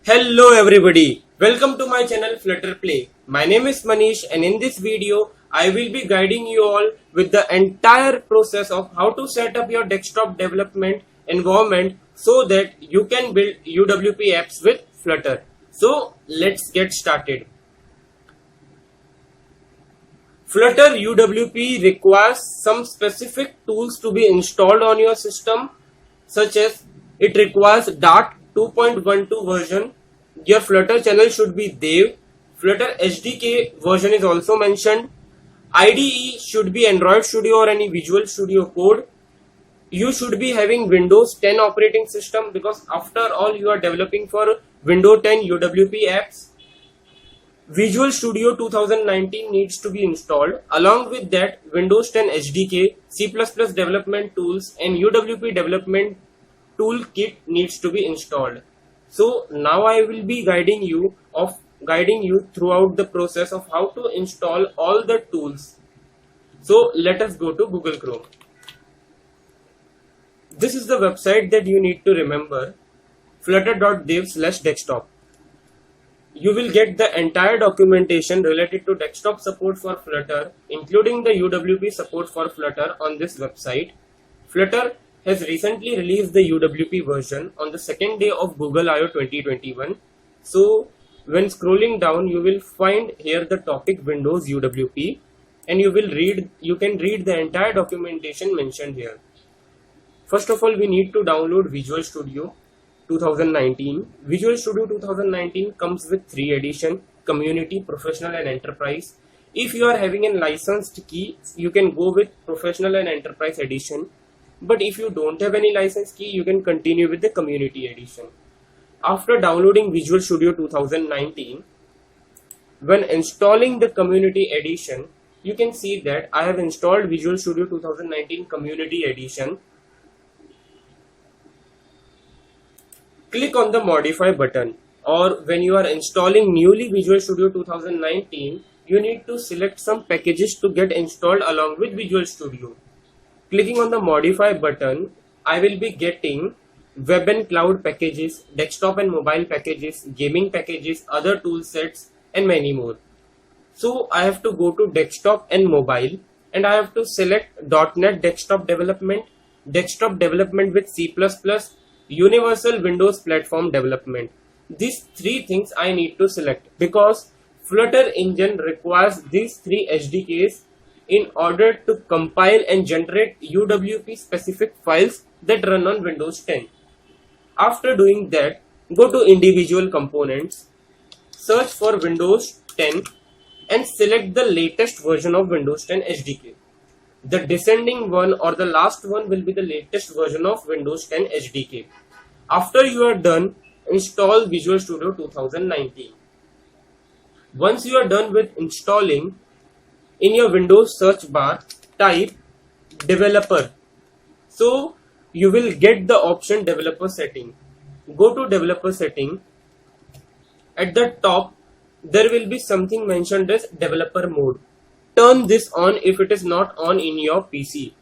Hello everybody, welcome to my channel Flutter Play. My name is Manish and in this video I will be guiding you all with the entire process of how to set up your desktop development environment so that you can build UWP apps with Flutter. So let's get started. Flutter UWP requires some specific tools to be installed on your system, such as it requires Dart 2.12 version. Your Flutter channel should be Dev. Flutter SDK version is also mentioned. IDE should be Android Studio or any Visual Studio Code. You should be having Windows 10 operating system because after all you are developing for Windows 10 UWP apps. Visual Studio 2019 needs to be installed. Along with that, Windows 10 SDK, C++ development tools and UWP development toolkit needs to be installed. So now I will be guiding you throughout the process of how to install all the tools. So let us go to Google Chrome. This is the website that you need to remember, flutter.dev/desktop. You will get the entire documentation related to desktop support for Flutter, including the UWP support for Flutter on this website. Flutter has recently released the UWP version on the second day of Google I/O 2021. So when scrolling down, you will find here the topic Windows UWP, and you can read the entire documentation mentioned here. First of all, we need to download Visual Studio 2019. Visual Studio 2019 comes with 3 editions: Community, Professional and Enterprise. If you are having a licensed key, you can go with Professional and Enterprise edition. But if you don't have any license key, you can continue with the Community edition. After downloading Visual Studio 2019, when installing the Community edition, you can see that I have installed Visual Studio 2019 Community edition. Click on the modify button, or when you are installing newly Visual Studio 2019, you need to select some packages to get installed along with Visual Studio. Clicking on the modify button, I will be getting web and cloud packages, desktop and mobile packages, gaming packages, other tool sets and many more. So I have to go to desktop and mobile and I have to select .NET desktop development with C++, Universal Windows Platform Development. These 3 things I need to select because Flutter engine requires these 3 SDKs in order to compile and generate UWP specific files that run on Windows 10. After doing that, go to individual components, search for Windows 10 and select the latest version of Windows 10 SDK. The descending one or the last one will be the latest version of Windows 10 SDK. After you are done, install Visual Studio 2019. Once you are done with installing, in your Windows search bar, type developer. So you will get the option developer setting. Go to developer setting. At the top, there will be something mentioned as developer mode. Turn this on if it is not on in your PC,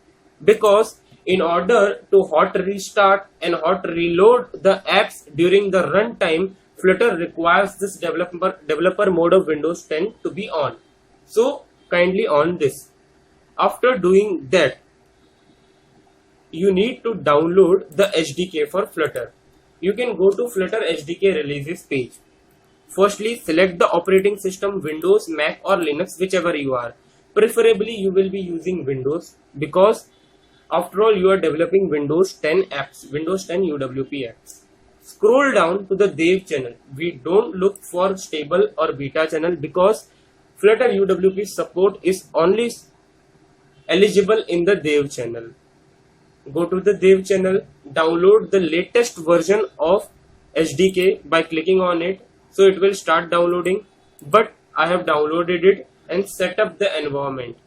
because in order to hot restart and hot reload the apps during the runtime, Flutter requires this developer mode of Windows 10 to be on. So kindly on this. After doing that, you need to download the SDK for Flutter. You can go to Flutter SDK releases page. Firstly, select the operating system Windows, Mac or Linux, whichever you are. Preferably you will be using Windows because after all you are developing Windows 10 apps, Windows 10 UWP apps. Scroll down to the Dev channel. We don't look for stable or beta channel because Flutter UWP support is only eligible in the Dev channel. Go to the Dev channel, download the latest version of SDK by clicking on it. So it will start downloading, but I have downloaded it and set up the environment.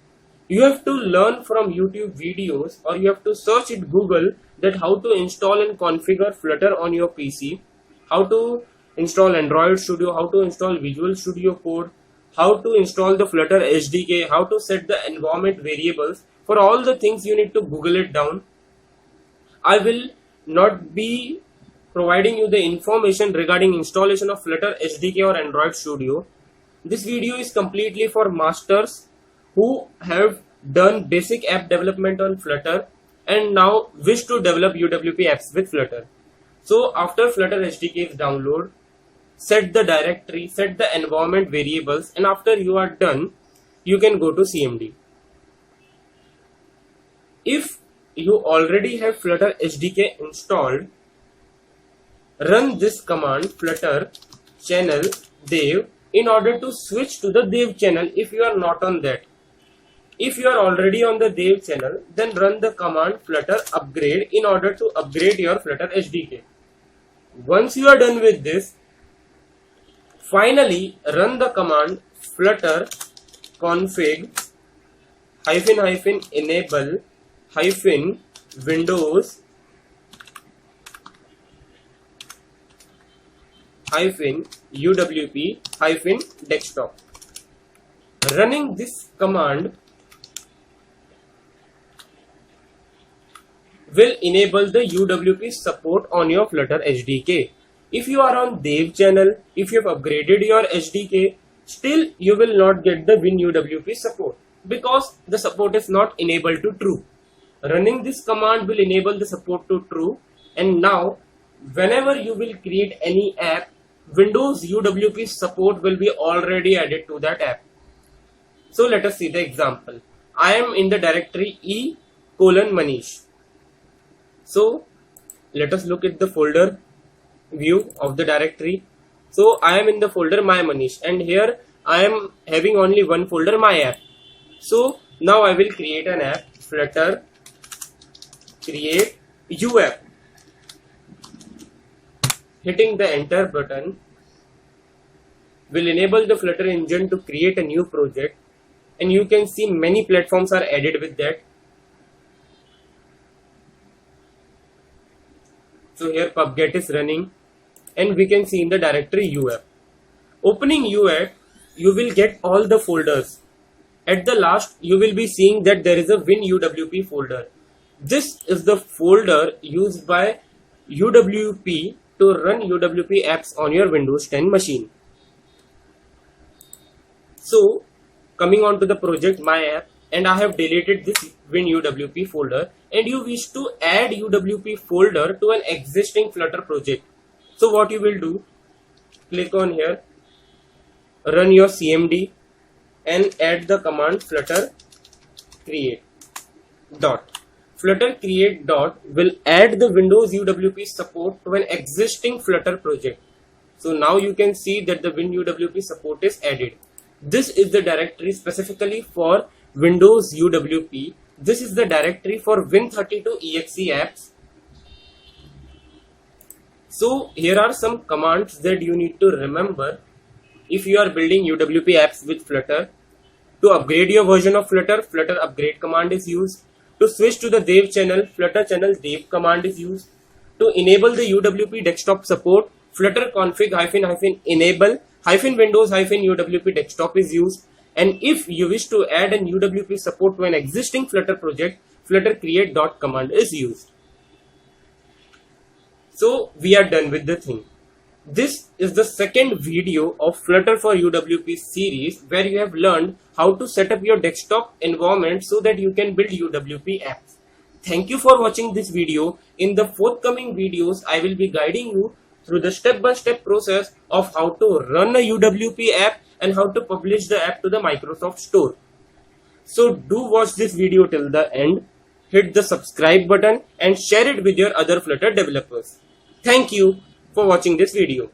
You have to learn from YouTube videos or you have to search in Google that how to install and configure Flutter on your PC, how to install Android Studio, how to install Visual Studio Code, how to install the Flutter SDK, how to set the environment variables. For all the things you need to Google it down. I will not be providing you the information regarding installation of Flutter SDK or Android Studio. This video is completely for masters who have done basic app development on Flutter and now wish to develop UWP apps with Flutter. So after Flutter SDK is downloaded, set the directory, set the environment variables, and after you are done, you can go to CMD. If you already have Flutter SDK installed, run this command flutter channel dev in order to switch to the dev channel if you are not on that. If you are already on the dev channel, then run the command flutter upgrade in order to upgrade your Flutter SDK. Once you are done with this, finally run the command flutter config -enable -windows UWP desktop. Running this command will enable the UWP support on your Flutter SDK. If you are on dev channel, if you have upgraded your SDK, still you will not get the WinUWP support because the support is not enabled to true. Running this command will enable the support to true, and now whenever you will create any app, Windows UWP support will be already added to that app. So let us see the example. I am in the directory e:manish. So let us look at the folder view of the directory. So I am in the folder my manish, and here I am having only one folder, my app. So now I will create an app, flutter create uapp. Hitting the enter button will enable the Flutter engine to create a new project, and you can see many platforms are added with that. So here PubGet is running, and we can see in the directory uapp. Opening uapp, you will get all the folders. At the last, you will be seeing that there is a WinUWP folder. This is the folder used by UWP to run UWP apps on your Windows 10 machine. So coming on to the project my app, and I have deleted this WinUWP folder, and you wish to add UWP folder to an existing Flutter project. So what you will do, click on here, run your CMD and add the command flutter create dot. Flutter create dot will add the Windows UWP support to an existing Flutter project. So now you can see that the WinUWP support is added. This is the directory specifically for Windows UWP. This is the directory for Win32exe apps. So here are some commands that you need to remember if you are building UWP apps with Flutter. To upgrade your version of Flutter, flutter upgrade command is used. To switch to the dev channel, flutter channel dev command is used. To enable the UWP desktop support, flutter config -enable -windows UWP desktop is used. And if you wish to add an UWP support to an existing Flutter project, flutter create dot command is used. So we are done with the thing. This is the second video of Flutter for UWP series where you have learned how to set up your desktop environment so that you can build UWP apps. Thank you for watching this video. In the forthcoming videos, I will be guiding you through the step-by-step process of how to run a UWP app and how to publish the app to the Microsoft Store. So do watch this video till the end, hit the subscribe button and share it with your other Flutter developers. Thank you for watching this video.